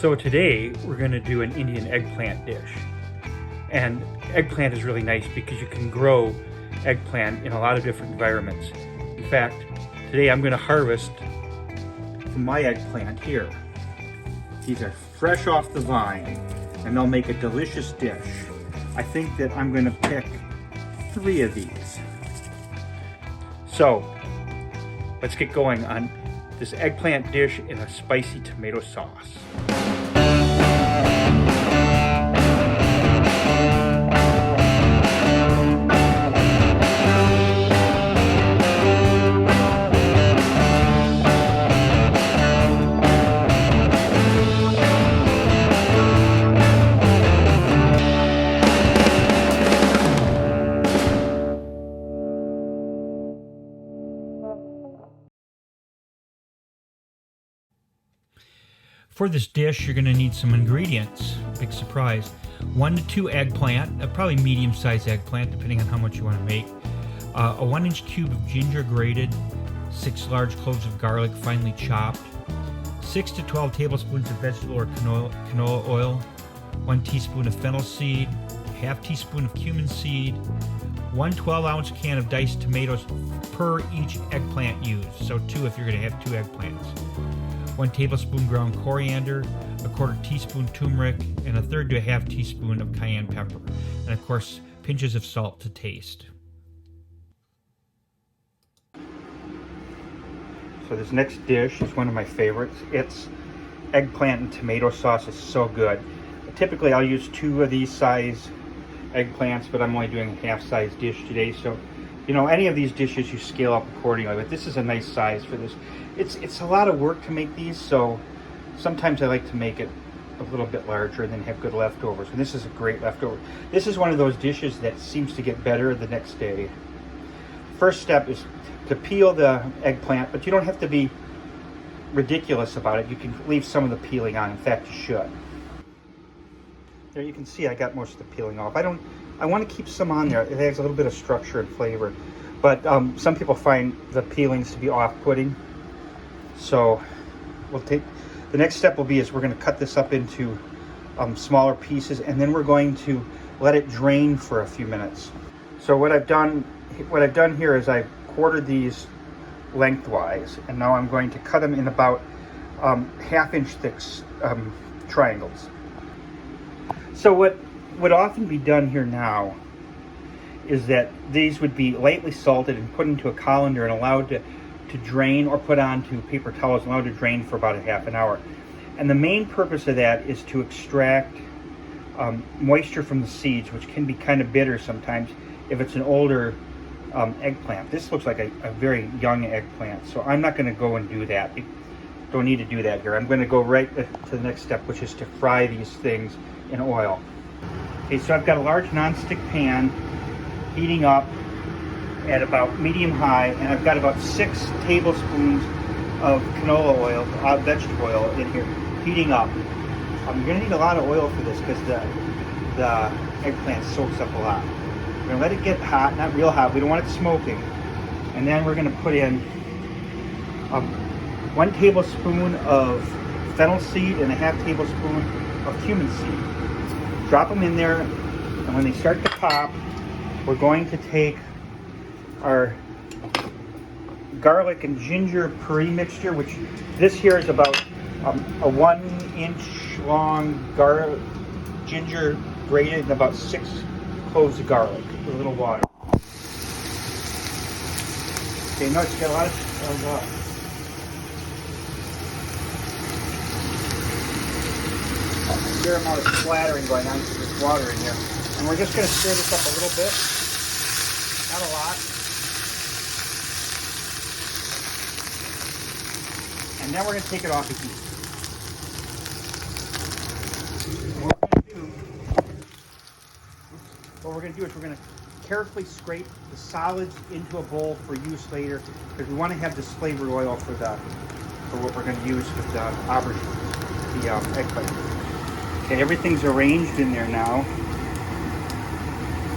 So today we're going to do an Indian eggplant dish. And eggplant is really nice because you can grow eggplant in a lot of different environments. In fact, today I'm going to harvest from my eggplant here. These are fresh off the vine and they'll make a delicious dish. I think that I'm going to pick 3 of these. So let's get going on this eggplant dish in a spicy tomato sauce. For this dish, you're going to need some ingredients. Big surprise. 1 to 2 eggplant, probably medium-sized eggplant, depending on how much you want to make. A 1-inch cube of ginger grated, 6 large cloves of garlic finely chopped, 6 to 12 tablespoons of vegetable or canola oil, 1 teaspoon of fennel seed, ½ teaspoon of cumin seed, 1 12-ounce can of diced tomatoes per each eggplant used. So 2 if you're going to have 2 eggplants. 1 tablespoon ground coriander, a 1/4 teaspoon turmeric, and 1/3 to 1/2 teaspoon of cayenne pepper. And of course, pinches of salt to taste. So this next dish is one of my favorites. It's eggplant and tomato sauce. It's so good. Typically I'll use 2 of these size eggplants, but I'm only doing a half-size dish today. So, you know, any of these dishes you scale up accordingly, but this is a nice size for this. It's a lot of work to make these, so sometimes I like to make it a little bit larger and then have good leftovers. And this is a great leftover. This is one of those dishes that seems to get better the next day. First step is to peel the eggplant, but you don't have to be ridiculous about it. You can leave some of the peeling on. In fact, you should. There you can see I got most of the peeling off. I want to keep some on there. It adds a little bit of structure and flavor. But some people find the peelings to be off-putting. So the next step will be we're going to cut this up into smaller pieces, and then we're going to let it drain for a few minutes. So what I've done here is I've quartered these lengthwise, and now I'm going to cut them in about 1/2-inch thick triangles. So what would often be done here now is that these would be lightly salted and put into a colander and allowed to drain, or put onto paper towels and allowed to drain for about a half an hour. And the main purpose of that is to extract moisture from the seeds, which can be kind of bitter sometimes if it's an older eggplant. This looks like a very young eggplant, so I'm not going to go and do that. Don't need to do that here. I'm going to go right to the next step, which is to fry these things in oil. Okay, so I've got a large nonstick pan heating up at about medium-high, and I've got about 6 tablespoons of canola oil, vegetable oil in here, heating up. I'm going to need a lot of oil for this because the eggplant soaks up a lot. We're going to let it get hot, not real hot. We don't want it smoking. And then we're going to put in 1 tablespoon of fennel seed and 1/2 tablespoon of cumin seed. Drop them in there, and when they start to pop, we're going to take our garlic and ginger puree mixture, which this here is about a 1-inch long ginger grated and about 6 cloves of garlic with a little water. Okay, notice you got a lot of fair amount of splattering going on with this water in here. And we're just going to stir this up a little bit, not a lot. And then we're going to take it off the heat. What we're going to do is we're going to carefully scrape the solids into a bowl for use later, because we want to have this flavored oil for what we're going to use with the aubergine, the eggplant. Okay, everything's arranged in there now,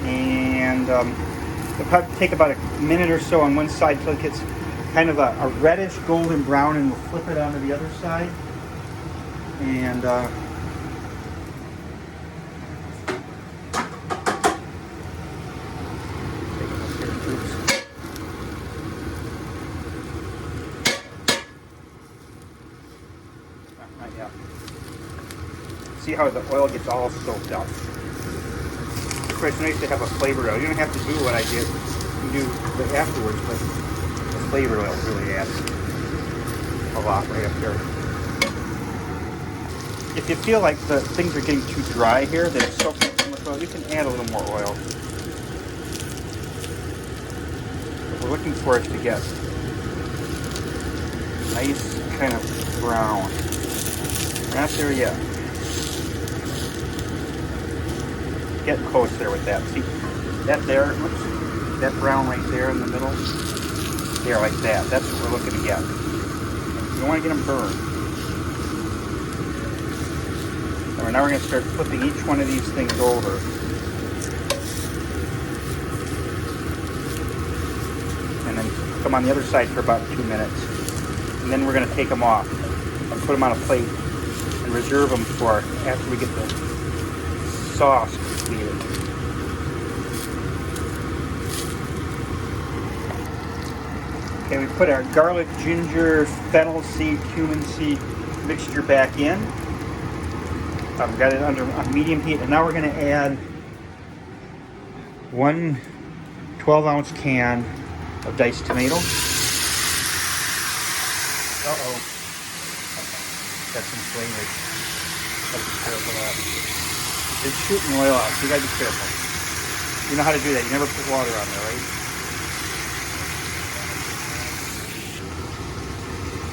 and it'll probably take about a minute or so on one side till it gets kind of a reddish golden brown, and we'll flip it onto the other side. And yeah. See how the oil gets all soaked up. It's nice to have a flavored oil. You don't have to do what I did. You do it afterwards, but the flavored oil really adds a lot right up there. If you feel like the things are getting too dry here, that it's soaking up too much oil, you can add a little more oil. What we're looking for is to get nice kind of brown. We're not there yet. Getting close there with that. See that there? Oops. That brown right there in the middle? There, like that. That's what we're looking to get. You don't want to get them burned. All right, now we're going to start flipping each one of these things over. And then put them on the other side for about 2 minutes. And then we're going to take them off and put them on a plate and reserve them for after we get the sauce completed. Okay, we put our garlic, ginger, fennel seed, cumin seed mixture back in. I've got it under on medium heat, and now we're going to add 1 12-ounce can of diced tomato. Uh-oh. That's some flavor. Gotta be careful of that. It's shooting oil out, so you gotta be careful. You know how to do that. You never put water on there, right?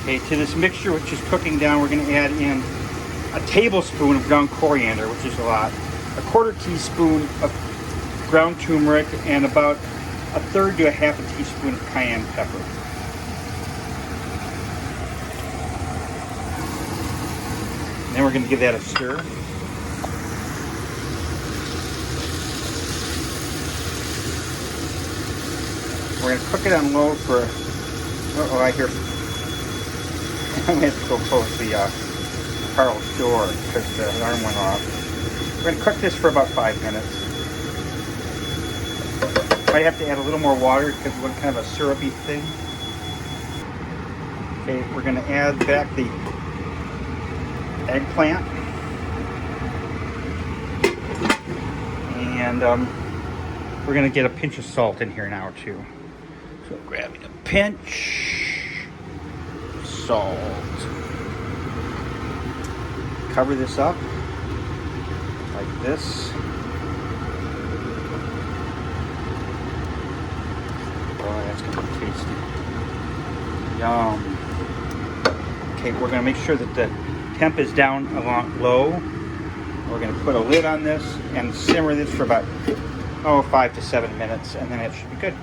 Okay, to this mixture which is cooking down, we're going to add in a tablespoon of ground coriander, which is a lot, a 1/4 teaspoon of ground turmeric, and about 1/3 to 1/2 teaspoon of cayenne pepper. And then we're going to give that a stir. We're going to cook it on low for, oh, I hear, I'm going to have to go close the Carl's door because the alarm went off. We're going to cook this for about 5 minutes. Might have to add a little more water because we want kind of a syrupy thing. Okay, we're going to add back the eggplant. And we're going to get a pinch of salt in here now too. So grabbing a pinch, salt. Cover this up like this. Oh, that's gonna be tasty. Yum. Okay, we're gonna make sure that the temp is down along low. We're gonna put a lid on this and simmer this for about 5 to 7 minutes, and then it should be good.